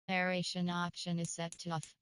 Narration option is set to off.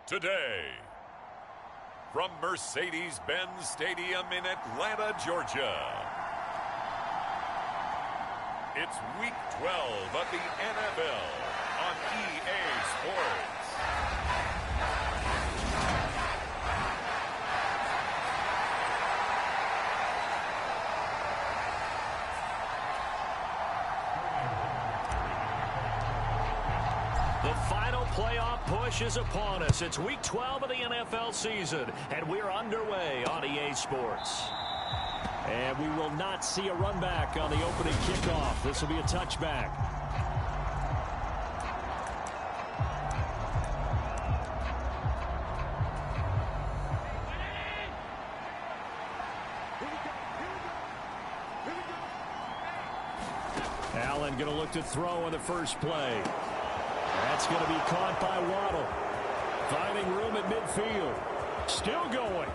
today. From Mercedes-Benz Stadium in Atlanta, Georgia, it's Week 12 of the NFL on EA Sports. The final playoff push is upon us. It's Week 12 of the NFL season, and we're underway on EA Sports. And we will not see a run back on the opening kickoff. This will be a touchback. Allen going to look to throw on the first play. That's going to be caught by Waddle. Finding room at midfield. Still going.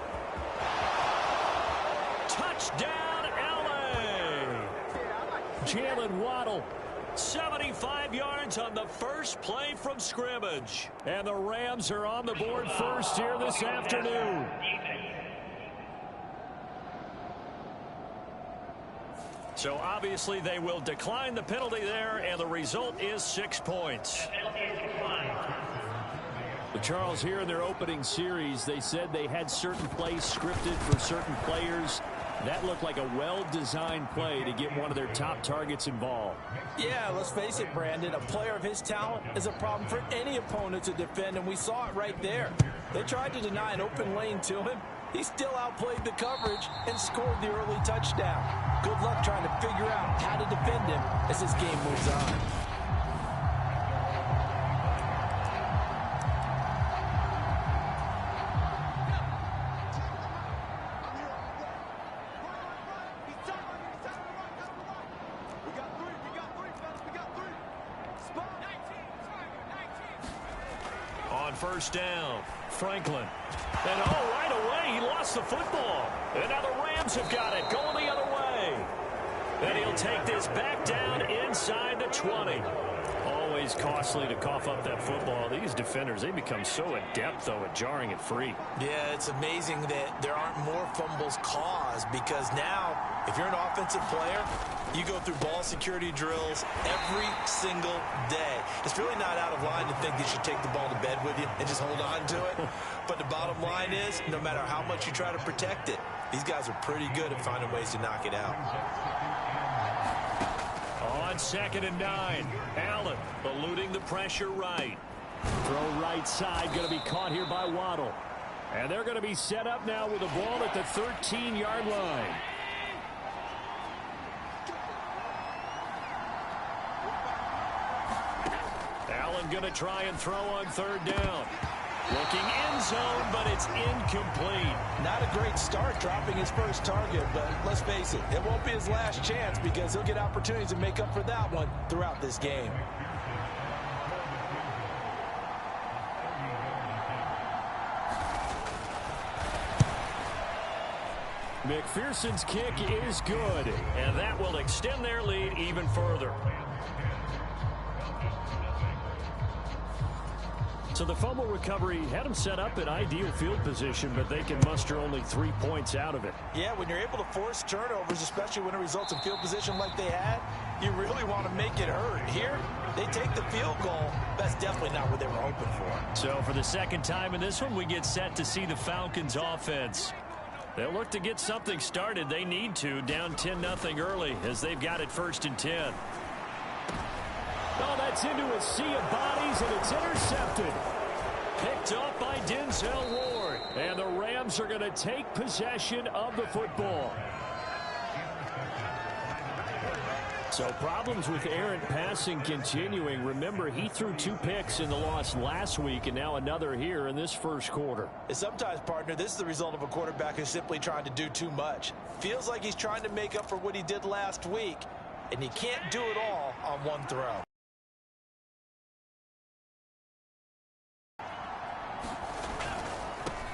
Touchdown, LA! Jalen Waddle, 75 yards on the first play from scrimmage. And the Rams are on the board first here this afternoon. So obviously they will decline the penalty there, and the result is 6 points. But Charles, here in their opening series, they said they had certain plays scripted for certain players. That looked like a well-designed play to get one of their top targets involved. Yeah, let's face it, Brandon. A player of his talent is a problem for any opponent to defend, and we saw it right there. They tried to deny an open lane to him. He still outplayed the coverage and scored the early touchdown. Good luck trying to figure out how to defend him as this game moves on. On first down, Franklin. And right away, he lost the football. And now the Rams have got it, going the other way. And he'll take this back down inside the 20. Always costly to cough up that football. These defenders, they become so adept, though, at jarring it free. Yeah, it's amazing that there aren't more fumbles caused, because now, if you're an offensive player, you go through ball security drills every single day. It's really not out of line to think that you should take the ball to bed with you and just hold on to it. But the bottom line is, no matter how much you try to protect it, these guys are pretty good at finding ways to knock it out. On 2nd and 9, Allen eluding the pressure right. Throw right side, going to be caught here by Waddle. And they're going to be set up now with the ball at the 13-yard line. Allen going to try and throw on 3rd down. Looking end zone, but it's incomplete. Not a great start dropping his first target, but let's face it, it won't be his last chance, because he'll get opportunities to make up for that one throughout this game. McPherson's kick is good, and that will extend their lead even further. So the fumble recovery had them set up in ideal field position, but they can muster only 3 points out of it. Yeah, when you're able to force turnovers, especially when it results in field position like they had, you really want to make it hurt. Here, they take the field goal. That's definitely not what they were hoping for. So for the second time in this one, we get set to see the Falcons offense. They'll look to get something started. They need to, down 10-0 early, as they've got it 1st and 10. Oh, that's into a sea of bodies, and it's intercepted. Picked up by Denzel Ward. And the Rams are going to take possession of the football. So problems with errant passing continuing. Remember, he threw 2 picks in the loss last week, and now another here in this first quarter. And sometimes, partner, this is the result of a quarterback who's simply trying to do too much. Feels like he's trying to make up for what he did last week, and he can't do it all on one throw.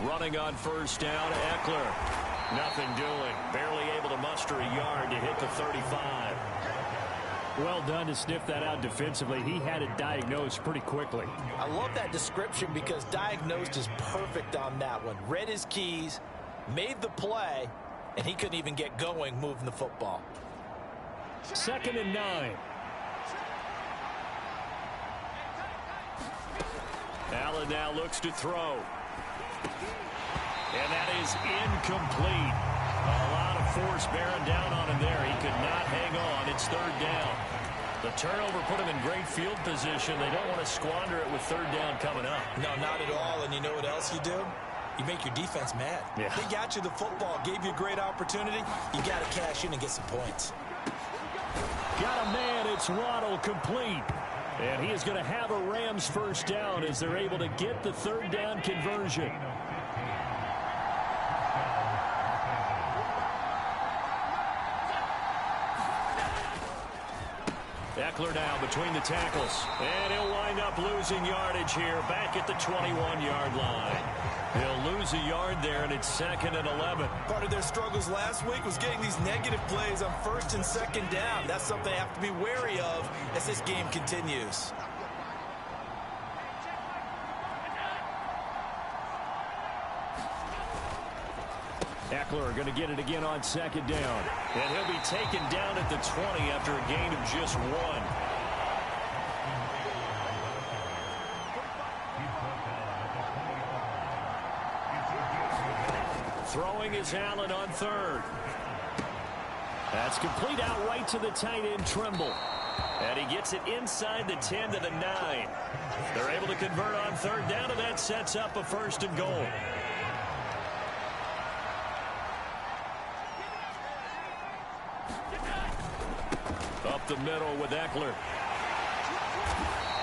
Running on first down, Eckler. Nothing doing. Barely able to muster a yard to hit the 35. Well done to sniff that out defensively. He had it diagnosed pretty quickly. I love that description because diagnosed is perfect on that one. Read his keys, made the play, and he couldn't even get going moving the football. 2nd and 9. Allen now looks to throw. And that is incomplete. A lot of force bearing down on him there. He could not hang on. It's 3rd down. The turnover put him in great field position. They don't want to squander it with 3rd down coming up. No, not at all. And you know what else you do? You make your defense mad. Yeah. They got you the football, gave you a great opportunity. You got to cash in and get some points. Got a man. It's Waddle, complete. And he is going to have a Rams 1st down as they're able to get the 3rd down conversion. Eckler now between the tackles. And he'll wind up losing yardage here back at the 21-yard line. He'll lose a yard there, and it's 2nd and 11. Part of their struggles last week was getting these negative plays on 1st and 2nd down. That's something they have to be wary of as this game continues. Eckler going to get it again on 2nd down. And he'll be taken down at the 20 after a gain of just 1. Throwing is Allen on 3rd. That's complete out right to the tight end, Trimble. And he gets it inside the 10 to the 9. They're able to convert on 3rd down, and that sets up a 1st and goal. Up the middle with Eckler.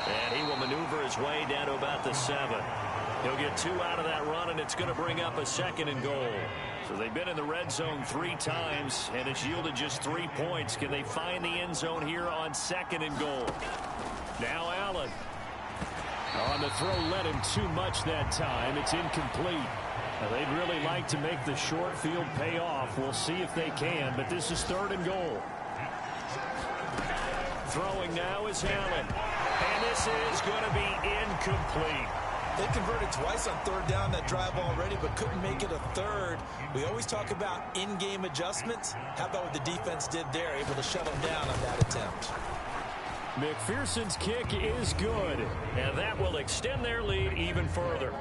And he will maneuver his way down to about the 7. He'll get 2 out of that run, and it's going to bring up a 2nd and goal. So they've been in the red zone 3 times, and it's yielded just 3 points. Can they find the end zone here on 2nd and goal? Now Allen. On the throw, led him too much that time. It's incomplete. Now, they'd really like to make the short field pay off. We'll see if they can, but this is 3rd and goal. Throwing now is Allen. And this is going to be incomplete. They converted twice on 3rd down that drive already, but couldn't make it a 3rd. We always talk about in-game adjustments. How about what the defense did there, able to shut them down on that attempt? McPherson's kick is good, and that will extend their lead even further.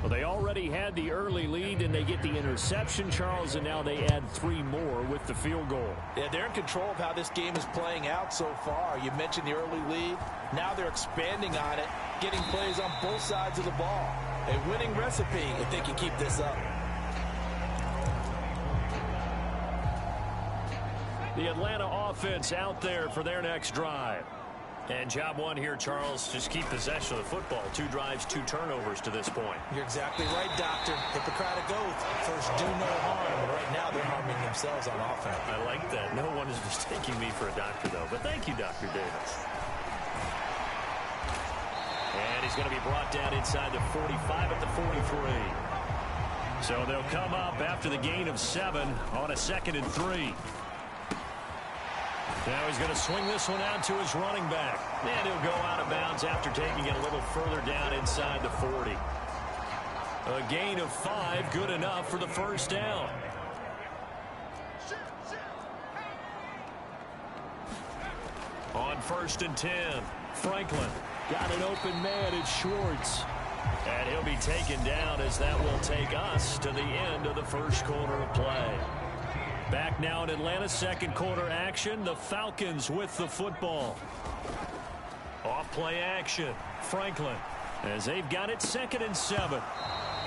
Well, they already had the early lead, and they get the interception, Charles, and now they add 3 more with the field goal. Yeah, they're in control of how this game is playing out so far. You mentioned the early lead. Now they're expanding on it, getting plays on both sides of the ball. A winning recipe if they can keep this up. The Atlanta offense out there for their next drive. And job 1 here, Charles, just keep possession of the football. 2 drives, 2 turnovers to this point. You're exactly right, Doctor. Hippocratic oath. First, do no harm. But right now, they're harming themselves on offense. I like that. No one is mistaking me for a doctor, though. But thank you, Dr. Davis. And he's going to be brought down inside the 45 at the 43. So they'll come up after the gain of 7 on a 2nd and 3. Now he's going to swing this one out to his running back. And he'll go out of bounds after taking it a little further down inside the 40. A gain of 5, good enough for the 1st down. On 1st and 10, Franklin got an open man. It's Schwartz. And he'll be taken down as that will take us to the end of the 1st quarter of play. Back now in Atlanta, 2nd quarter action. The Falcons with the football. Off play action. Franklin as they've got it 2nd and 7.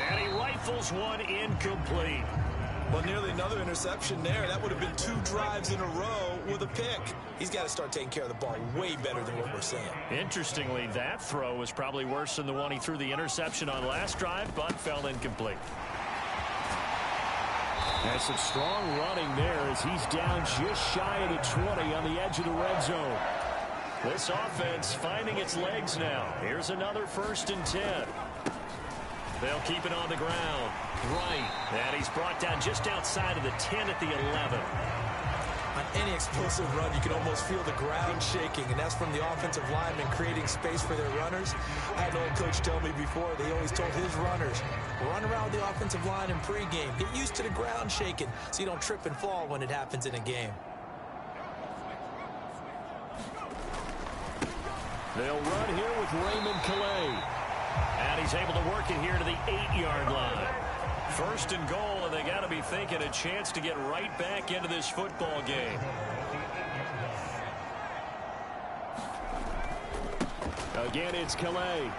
And he rifles one incomplete. Well, nearly another interception there. That would have been 2 drives in a row with a pick. He's got to start taking care of the ball way better than what we're seeing. Interestingly, that throw was probably worse than the one he threw the interception on last drive, but fell incomplete. That's some strong running there as he's down just shy of the 20 on the edge of the red zone. This offense finding its legs now. Here's another 1st and 10. They'll keep it on the ground. Right. And he's brought down just outside of the 10 at the 11. On any explosive run, you can almost feel the ground shaking, and that's from the offensive linemen creating space for their runners. I had an old coach tell me before, they always told his runners, run around the offensive line in pregame. Get used to the ground shaking so you don't trip and fall when it happens in a game. They'll run here with Raymond Calais. And he's able to work it here to the 8-yard line. First and goal, and they got to be thinking a chance to get right back into this football game. Again, it's Calais.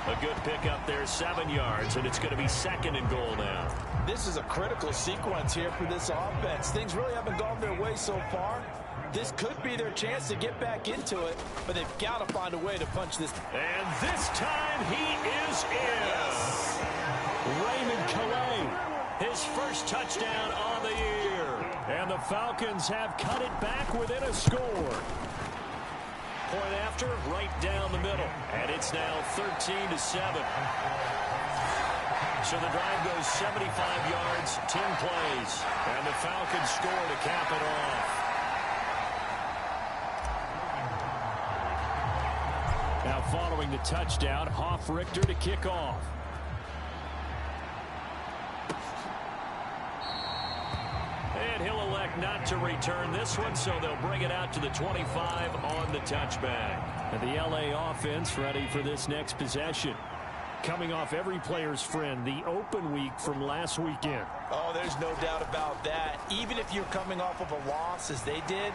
A good pickup there, 7 yards, and it's going to be second and goal now. This is a critical sequence here for this offense. Things really haven't gone their way so far. This could be their chance to get back into it, but they've got to find a way to punch this. And this time he is in. Yes. Raymond Calais, his first touchdown on the year. And the Falcons have cut it back within a score. Point after, right down the middle. And it's now 13-7. So the drive goes 75 yards, 10 plays. And the Falcons score to cap it off. Now following the touchdown, Hoff-Richter to kick off. And he'll elect not to return this one, so they'll bring it out to the 25 on the touchback. And the LA offense ready for this next possession. Coming off every player's friend, the open week from last weekend. Oh, there's no doubt about that. Even if you're coming off of a loss as they did,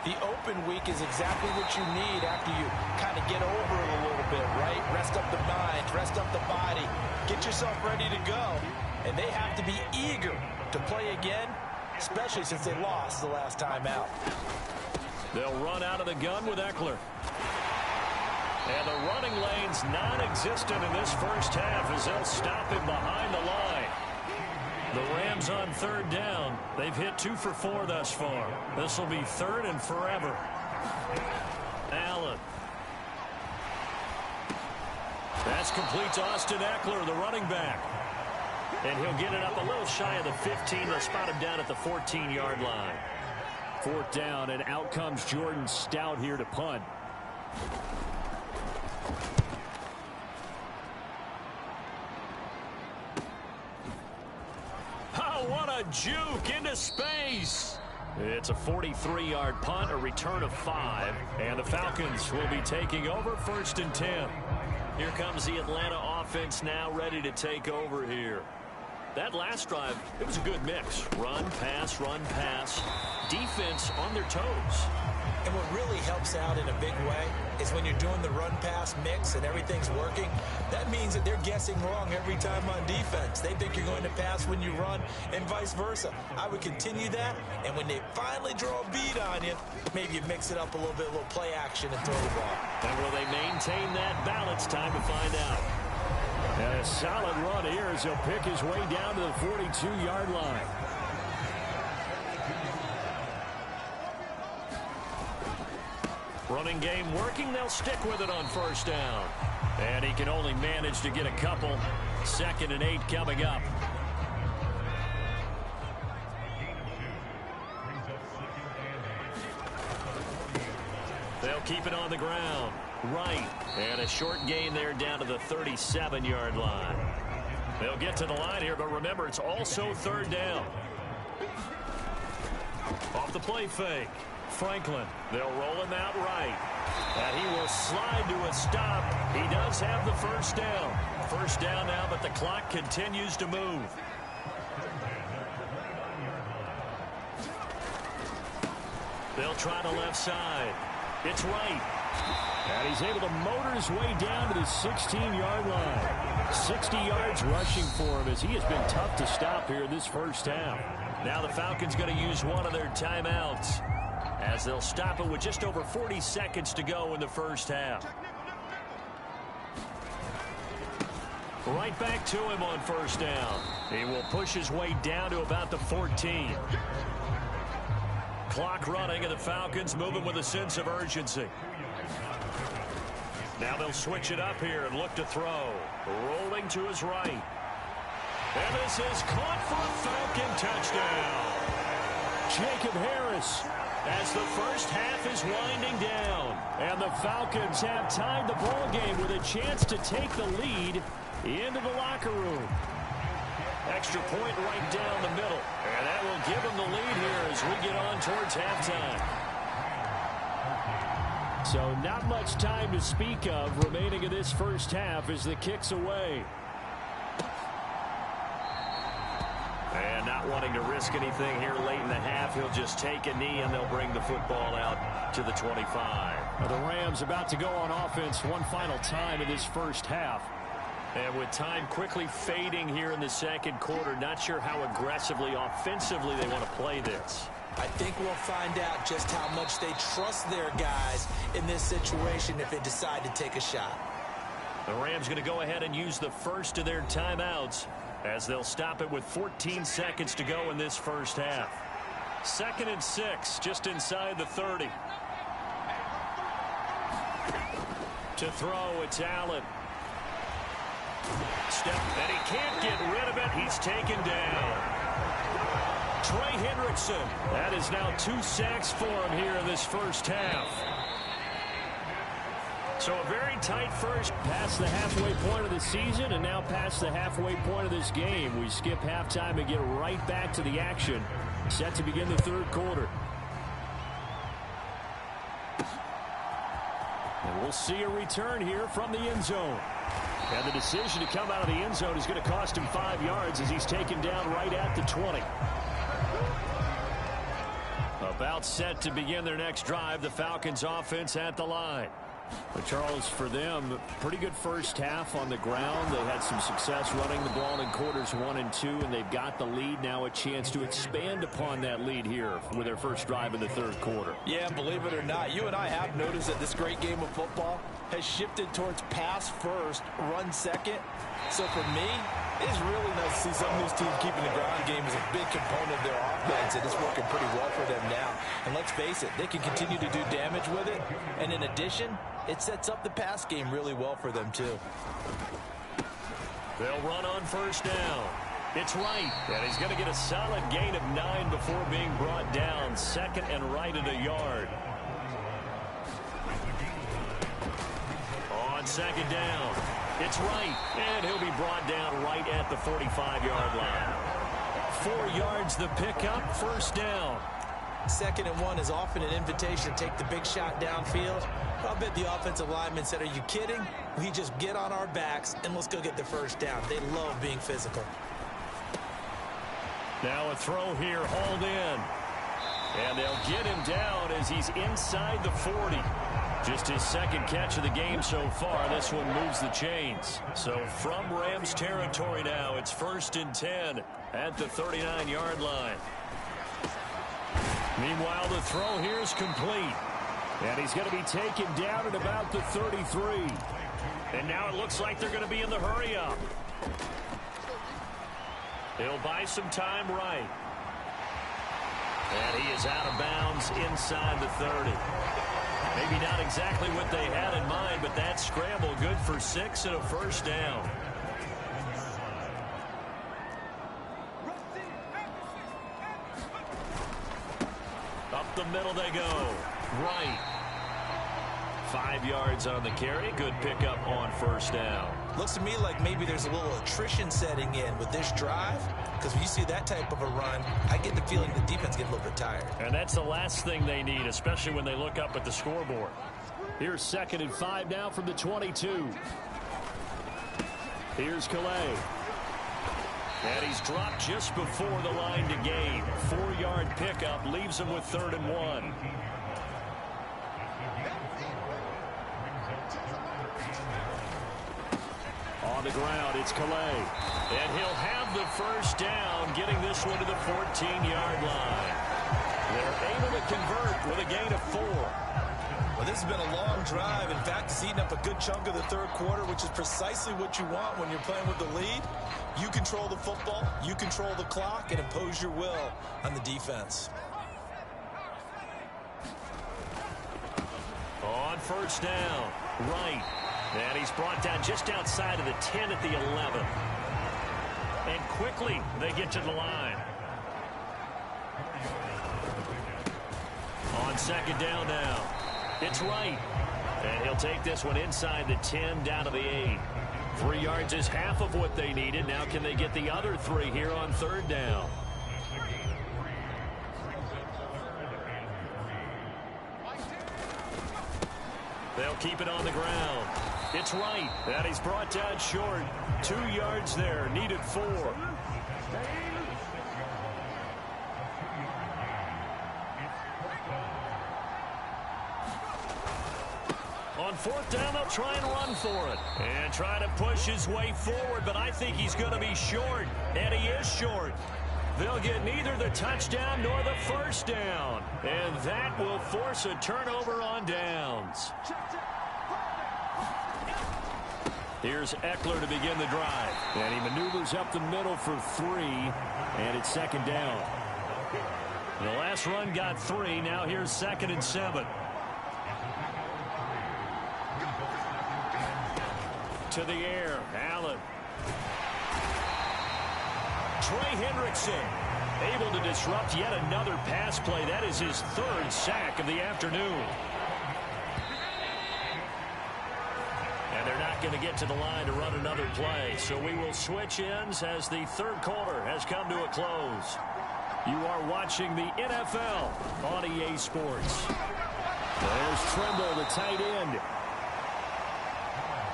the open week is exactly what you need after you kind of get over it a little bit, right? Rest up the mind, rest up the body, get yourself ready to go. And they have to be eager to play again, especially since they lost the last time out. They'll run out of the gun with Eckler. And the running lane's non-existent in this first half as they'll stop him behind the line. The Rams on third down. They've hit 2 for 4 thus far. This will be third and forever. Allen. That's complete to Austin Eckler, the running back. And he'll get it up a little shy of the 15. They'll spot him down at the 14-yard line. Fourth down, and out comes Jordan Stout here to punt. What a juke into space. It's a 43-yard punt, a return of 5, and the Falcons will be taking over first and 10. Here comes the Atlanta offense now ready to take over here. That last drive, it was a good mix. Run, pass, defense on their toes. And what really helps out in a big way is when you're doing the run-pass mix and everything's working, that means that they're guessing wrong every time on defense. They think you're going to pass when you run and vice versa. I would continue that, and when they finally draw a bead on you, maybe you mix it up a little bit, a little play action and throw the ball. And will they maintain that balance? Time to find out. And a solid run here as he'll pick his way down to the 42-yard line. Running game working. They'll stick with it on first down. And he can only manage to get a couple. 2nd and 8 coming up. They'll keep it on the ground. Right. And a short gain there down to the 37-yard line. They'll get to the line here, but remember, it's also third down. Off the play fake. Franklin. They'll roll him out right. And he will slide to a stop. He does have the first down. First down now, but the clock continues to move. They'll try the left side. It's right. And he's able to motor his way down to the 16-yard line. 60 yards rushing for him as he has been tough to stop here this first half. Now the Falcons going to use one of their timeouts as they'll stop it with just over 40 seconds to go in the first half. Right back to him on first down. He will push his way down to about the 14. Clock running, and the Falcons moving with a sense of urgency. Now they'll switch it up here and look to throw. Rolling to his right. And this is caught for a Falcon touchdown. Jacob Harris, as the first half is winding down. And the Falcons have tied the ball game with a chance to take the lead into the locker room. Extra point right down the middle. And that will give them the lead here as we get on towards halftime. So not much time to speak of remaining in this first half as the kick's away. And not wanting to risk anything here late in the half, he'll just take a knee and they'll bring the football out to the 25. Well, the Rams about to go on offense one final time in this first half. And with time quickly fading here in the second quarter, not sure how aggressively, offensively they want to play this. I think we'll find out just how much they trust their guys in this situation if they decide to take a shot. The Rams going to go ahead and use the first of their timeouts as they'll stop it with 14 seconds to go in this first half. 2nd and 6, just inside the 30. To throw, it's Allen. Step, and he can't get rid of it. He's taken down. Trey Hendrickson. That is now 2 sacks for him here in this first half. So a very tight first. Past the halfway point of the season and now past the halfway point of this game. We skip halftime and get right back to the action. Set to begin the third quarter. And we'll see a return here from the end zone. And the decision to come out of the end zone is going to cost him 5 yards as he's taken down right at the 20. About set to begin their next drive. The Falcons offense at the line. But Charles, for them, pretty good first half on the ground. They had some success running the ball in quarters 1 and 2, and they've got the lead now, a chance to expand upon that lead here with their first drive in the third quarter. Yeah, believe it or not, you and I have noticed that this great game of football has shifted towards pass first, run second. So for me, it's really nice to see some of these teams keeping the ground game as a big component of their offense, and it's working pretty well for them now. And let's face it, they can continue to do damage with it. And in addition, it sets up the pass game really well for them, too. They'll run on first down. It's right, and he's going to get a solid gain of 9 before being brought down. 2nd and right at a yard. On 2nd down, it's right, and he'll be brought down right at the 45-yard line. 4 yards the pickup, first down. 2nd and 1 is often an invitation to take the big shot downfield. I'll bet the offensive lineman said, are you kidding? We just get on our backs and let's go get the first down. They love being physical. Now a throw here, hauled in. And they'll get him down as he's inside the 40. Just his 2nd catch of the game so far. This one moves the chains. So from Rams territory now, it's 1st and 10 at the 39-yard line. Meanwhile, the throw here is complete. And he's going to be taken down at about the 33. And now it looks like they're going to be in the hurry-up. He'll buy some time right. And he is out of bounds inside the 30. Maybe not exactly what they had in mind, but that scramble good for 6 and a first down. Up the middle they go. Right. 5 yards on the carry. Good pickup on first down. Looks to me like maybe there's a little attrition setting in with this drive, because when you see that type of a run, I get the feeling the defense gets a little bit tired. And that's the last thing they need, especially when they look up at the scoreboard. Here's 2nd and 5 now from the 22. Here's Calais. And he's dropped just before the line to gain. 4-yard pickup leaves him with 3rd and 1. On the ground, it's Calais. And he'll have the first down, getting this one to the 14-yard line. They're able to convert with a gain of 4. Well, this has been a long drive. In fact, it's eaten up a good chunk of the third quarter, which is precisely what you want when you're playing with the lead. You control the football, you control the clock, and impose your will on the defense. On first down, right. And he's brought down just outside of the 10 at the 11. And quickly they get to the line. On second down now. It's right. And he'll take this one inside the 10 down to the 8. 3 yards is half of what they needed. Now can they get the other 3 here on third down? They'll keep it on the ground. It's right. And he's brought down short. 2 yards there. Needed 4. On fourth down, they'll try and run for it. And try to push his way forward, but I think he's going to be short. And he is short. They'll get neither the touchdown nor the first down. And that will force a turnover on downs. Here's Eckler to begin the drive. And he maneuvers up the middle for 3. And it's second down. The last run got 3. Now here's 2nd and 7. To the air. Allen. Trey Hendrickson able to disrupt yet another pass play. That is his 3rd sack of the afternoon. And they're not going to get to the line to run another play. So we will switch ends as the 3rd quarter has come to a close. You are watching the NFL on EA Sports. There's Trimble, the tight end.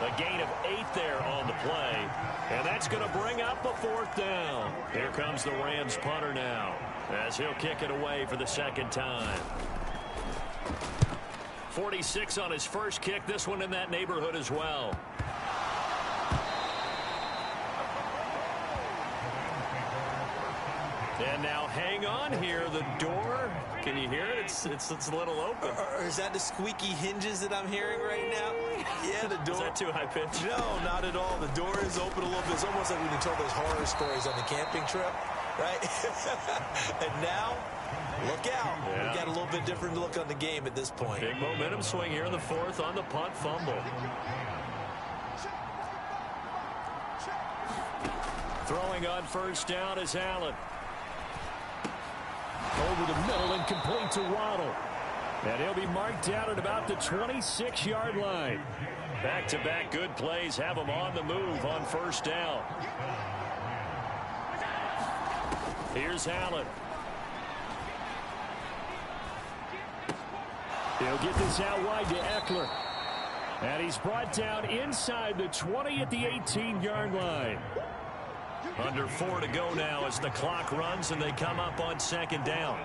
A gain of 8 there on the play. And that's going to bring up a 4th down. Here comes the Rams punter now as he'll kick it away for the 2nd time. 46 on his first kick. This one in that neighborhood as well. And now hang on here. The door, can you hear it? It's a little open. Or is that the squeaky hinges that I'm hearing right now? Yeah, the door. Is that too high pitched? No, not at all. The door is open a little bit. It's almost like when you told those horror stories on the camping trip, right? And now, look out. Yeah. We got a little bit different look on the game at this point. Big momentum swing here in the 4th on the punt fumble. Throwing on first down is Allen. Over the middle and complete to Waddle. And he'll be marked down at about the 26-yard line. Back-to-back good plays have him on the move on first down. Here's Allen. He'll get this out wide to Eckler. And he's brought down inside the 20 at the 18-yard line. Under 4 to go now as the clock runs and they come up on second down.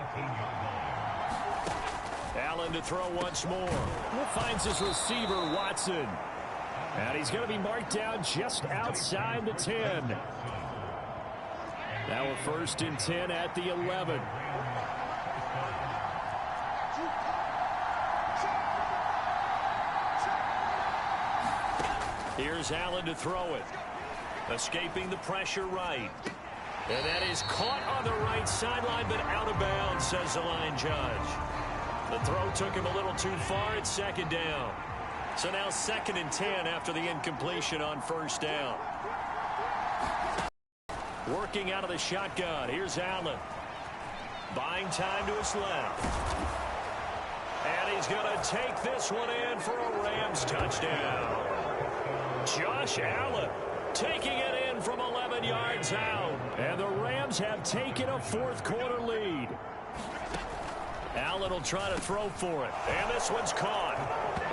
Allen to throw once more. Finds his receiver, Watson. And he's going to be marked down just outside the 10. Now a 1st and 10 at the 11. Here's Allen to throw it. Escaping the pressure right. And that is caught on the right sideline, but out of bounds, says the line judge. The throw took him a little too far. It's second down. So now 2nd and 10 after the incompletion on first down. Working out of the shotgun. Here's Allen. Buying time to his left. And he's going to take this one in for a Rams touchdown. Josh Allen taking it in from 11 yards out. And the Rams have taken a 4th quarter lead. Allen will try to throw for it. And this one's caught.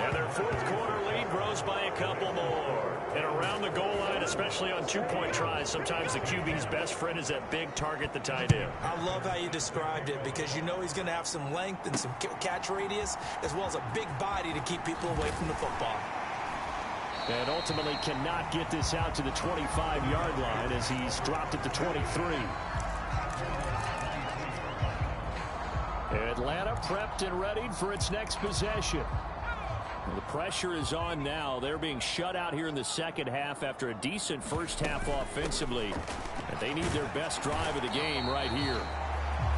And their 4th quarter lead grows by a couple more. And around the goal line, especially on 2-point tries, sometimes the QB's best friend is that big target, the tight end. I love how you described it because you know he's going to have some length and some catch radius as well as a big body to keep people away from the football. And ultimately cannot get this out to the 25-yard line as he's dropped at the 23. Atlanta prepped and readied for its next possession. The pressure is on now. They're being shut out here in the second half after a decent first half offensively. And they need their best drive of the game right here.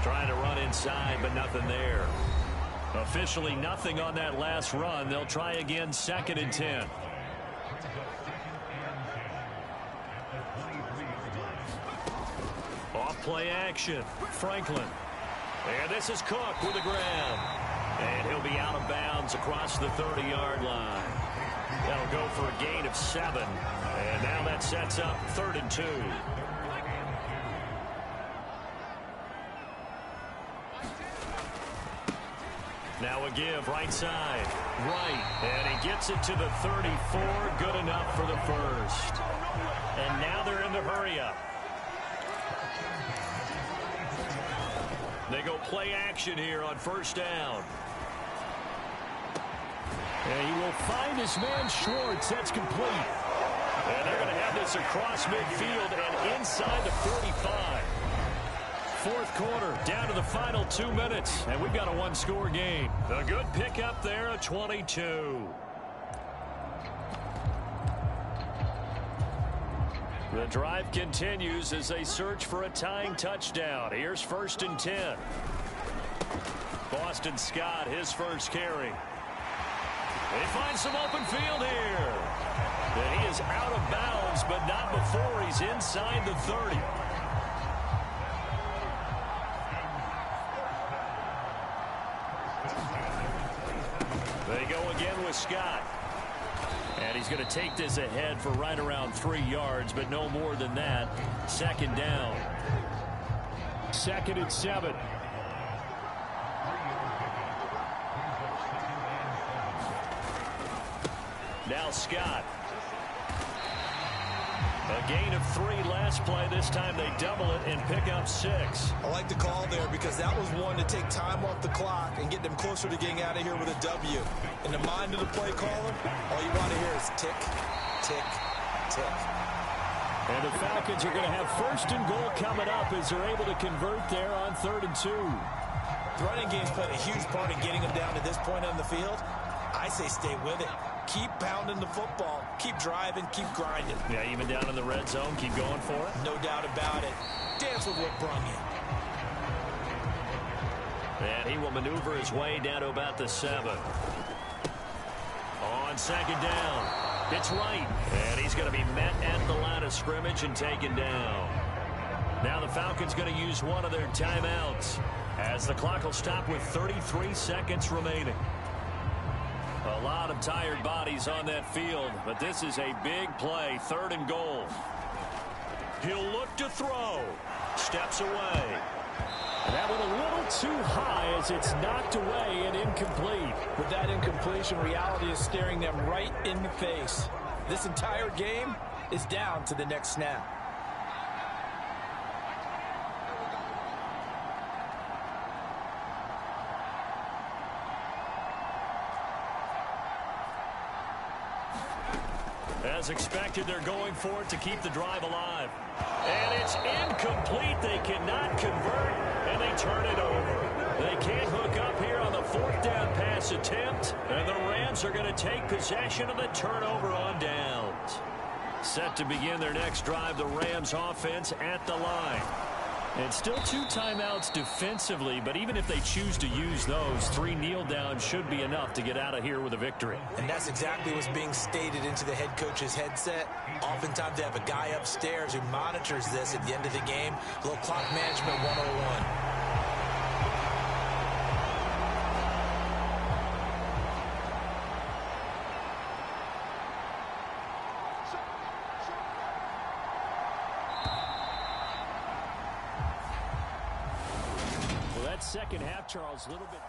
Trying to run inside, but nothing there. Officially nothing on that last run. They'll try again 2nd and 10. Off play action. Franklin. And this is Cook with the grab. And he'll be out of bounds across the 30-yard line. That'll go for a gain of 7. And now that sets up 3rd and 2. Now a give right side. Right. And he gets it to the 34. Good enough for the first. And now they're in the hurry-up. They go play action here on 1st down. And he will find his man Schwartz. That's complete. And they're going to have this across midfield and inside the 45. 4th quarter, down to the final 2 minutes. And we've got a one-score game. A good pickup there, a 22. The drive continues as they search for a tying touchdown. Here's 1st and 10. Boston Scott, his first carry. They find some open field here. And he is out of bounds, but not before he's inside the 30. They go again with Scott. And he's going to take this ahead for right around 3 yards, but no more than that. 2nd down. 2nd and 7. Now Scott. A gain of 3 last play. This time they double it and pick up 6. I like the call there because that was one to take time off the clock and get them closer to getting out of here with a W. In the mind of the play caller, all you want to hear is tick, tick, tick. And the Falcons are going to have 1st and goal coming up as they're able to convert there on 3rd and 2. The running game's played a huge part in getting them down to this point on the field. I say stay with it. Keep pounding the football. Keep driving. Keep grinding. Yeah, even down in the red zone, keep going for it. No doubt about it. Dance with what brung you. And he will maneuver his way down to about the 7. On 2nd down, it's right. And he's going to be met at the line of scrimmage and taken down. Now the Falcons going to use one of their timeouts as the clock will stop with 33 seconds remaining. A lot of tired bodies on that field, but this is a big play. 3rd and goal. He'll look to throw. Steps away. That one a little too high as it's knocked away and incomplete. With that incompletion, reality is staring them right in the face. This entire game is down to the next snap. As expected, they're going for it to keep the drive alive. And it's incomplete. They cannot convert, and they turn it over. They can't hook up here on the 4th down pass attempt, and the Rams are going to take possession of the turnover on downs. Set to begin their next drive, the Rams offense at the line. And still 2 timeouts defensively, but even if they choose to use those, 3 kneel downs should be enough to get out of here with a victory. And that's exactly what's being stated into the head coach's headset. Oftentimes they have a guy upstairs who monitors this at the end of the game. A little clock management 101. Second half, Charles, a little bit.